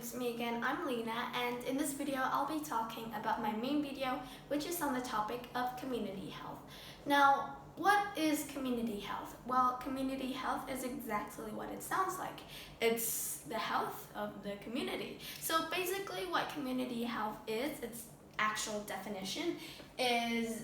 it's me again. I'm Lena, and in this video I'll be talking about my main video, which is on the topic of community health. Now, what is community health? Well, community health is exactly what it sounds like. It's the health of the community. So basically what community health is, its actual definition, is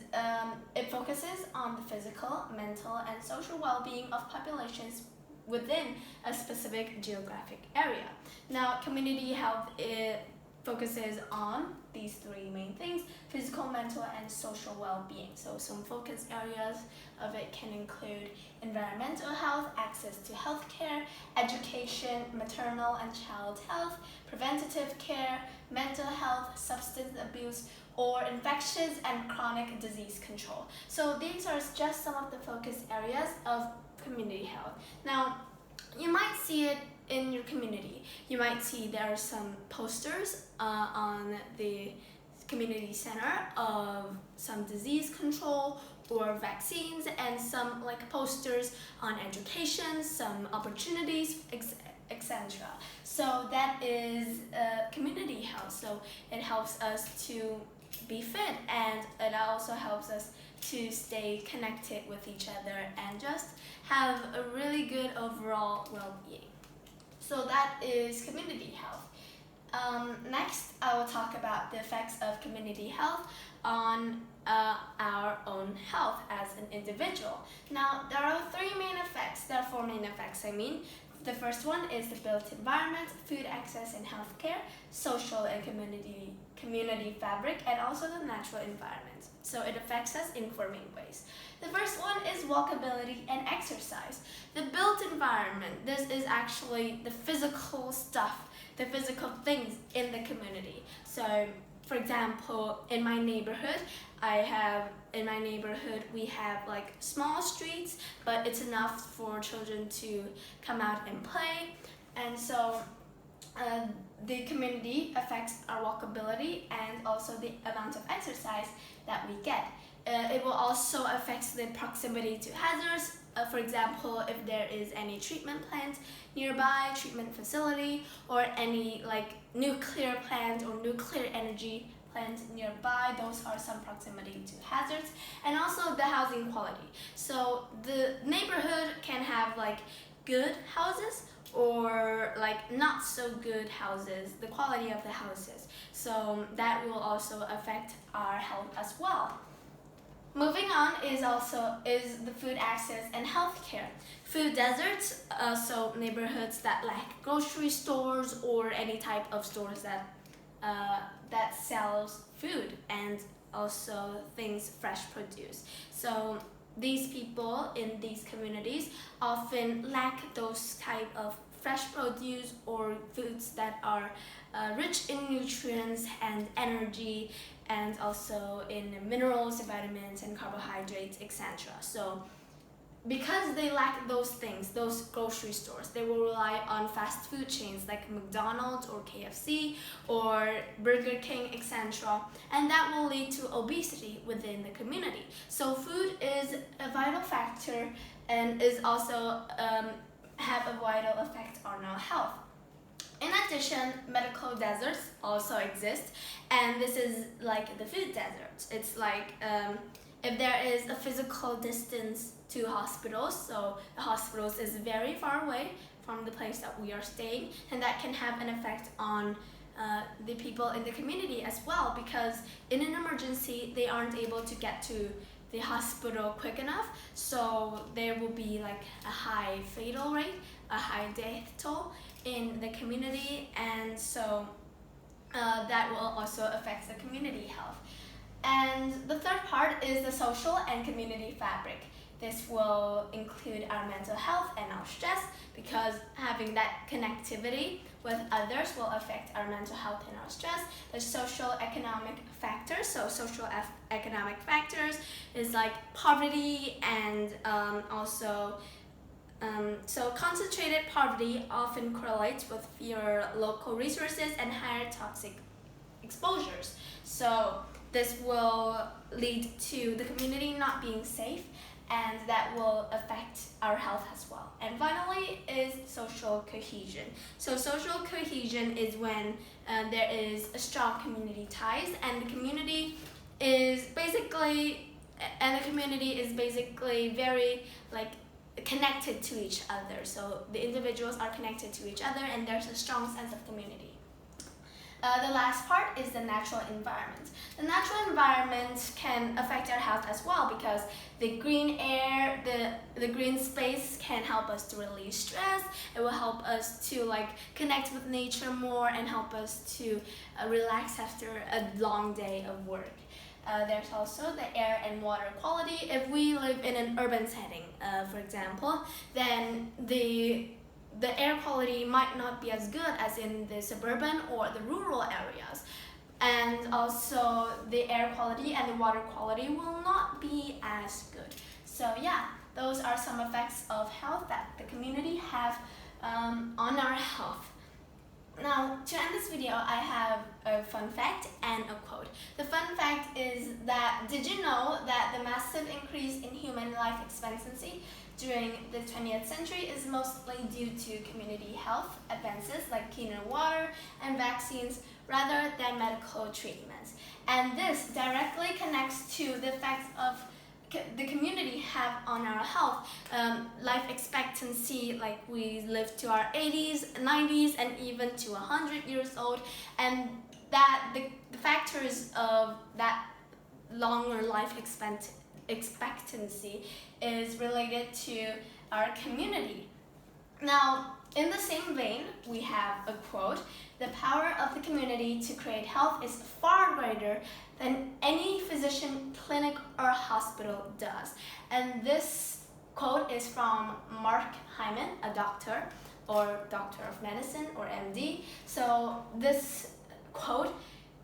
it focuses on the physical, mental, and social well-being of populations within a specific geographic area. Now, community health, it focuses on these three main things: physical, mental, and social well-being. So some focus areas of it can include environmental health, access to healthcare, education, maternal and child health, preventative care, mental health, substance abuse, or infectious and chronic disease control. So these are just some of the focus areas of community health. Now, you might see it in your community. You might see there are some posters on the community center of some disease control or vaccines, and some posters on education, some opportunities, etc. So that is community health. So it helps us to be fit, and it also helps us to stay connected with each other and just have a really good overall well-being. So that is community health. Next, I will talk about the effects of community health on our own health as an individual. Now, there are three main effects. There are four main effects, I mean. The first one is the built environment, food access and healthcare, social and community fabric, and also the natural environment. So it affects us in four main ways. The first one is walkability and exercise. The built environment, this is actually the physical stuff, the physical things in the community. So for example, in my neighborhood, we have small streets, but it's enough for children to come out and play. And so the community affects our walkability and also the amount of exercise that we get. It will also affect the proximity to hazards. For example, if there is any treatment plant nearby, treatment facility, or any nuclear plant or nuclear energy plant nearby, those are some proximity to hazards. And also the housing quality. So the neighborhood can have good houses or not so good houses, the quality of the houses. So that will also affect our health as well. Moving on is the food access and healthcare. Food deserts, so neighborhoods that lack grocery stores or any type of stores that sells food and also fresh produce. So these people in these communities often lack those type of fresh produce or foods that are rich in nutrients and energy, and also in minerals, vitamins, and carbohydrates, etc. So because they lack those things, those grocery stores, they will rely on fast food chains like McDonald's or KFC or Burger King, etc. And that will lead to obesity within the community. So food is a vital factor and is also have a vital effect on our health. In addition, medical deserts also exist, and this is like the food deserts. It's if there is a physical distance to hospitals, so the hospitals is very far away from the place that we are staying, and that can have an effect on the people in the community as well, because in an emergency they aren't able to get to the hospital quick enough, so there will be a high fatal rate, a high death toll in the community, and so that will also affect the community health. And the third part is the social and community fabric. This will include our mental health and our stress, because having that connectivity with others will affect our mental health and our stress. The social economic factors, so social economic factors is poverty and so concentrated poverty often correlates with fewer local resources and higher toxic exposures. So this will lead to the community not being safe and that will affect our health as well. And finally is social cohesion. So social cohesion is when there is a strong community ties, and the community is basically very connected to each other. So the individuals are connected to each other, and there's a strong sense of community. The last part is the natural environment. The natural environment can affect our health as well, because the green air, the green space can help us to release stress. It will help us to connect with nature more and help us to relax after a long day of work. There's also the air and water quality. If we live in an urban setting, for example, then the air quality might not be as good as in the suburban or the rural areas. And also the air quality and the water quality will not be as good. So yeah, those are some effects of health that the community have on our health. Now, to end this video, I have a fun fact and a quote. The fun fact is that, did you know that the massive increase in human life expectancy during the 20th century is mostly due to community health advances like cleaner water and vaccines rather than medical treatments? And this directly connects to the effects of the community have on our health. Life expectancy, we live to our 80s, 90s, and even to 100 years old, and that the factors of that longer life expectancy is related to our community. Now, in the same vein, we have a quote: "The power of the community to create health is far greater than any physician, clinic, or hospital does." And this quote is from Mark Hyman, a doctor of medicine, or MD. So this quote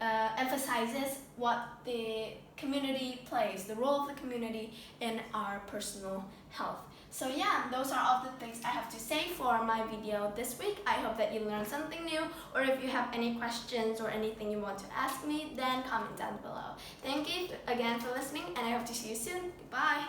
emphasizes what the community plays, the role of the community in our personal health. So yeah, those are all the things I have to say for my video this week. I hope that you learned something new, or if you have any questions or anything you want to ask me, then comment down below. Thank you again for listening, and I hope to see you soon. Goodbye.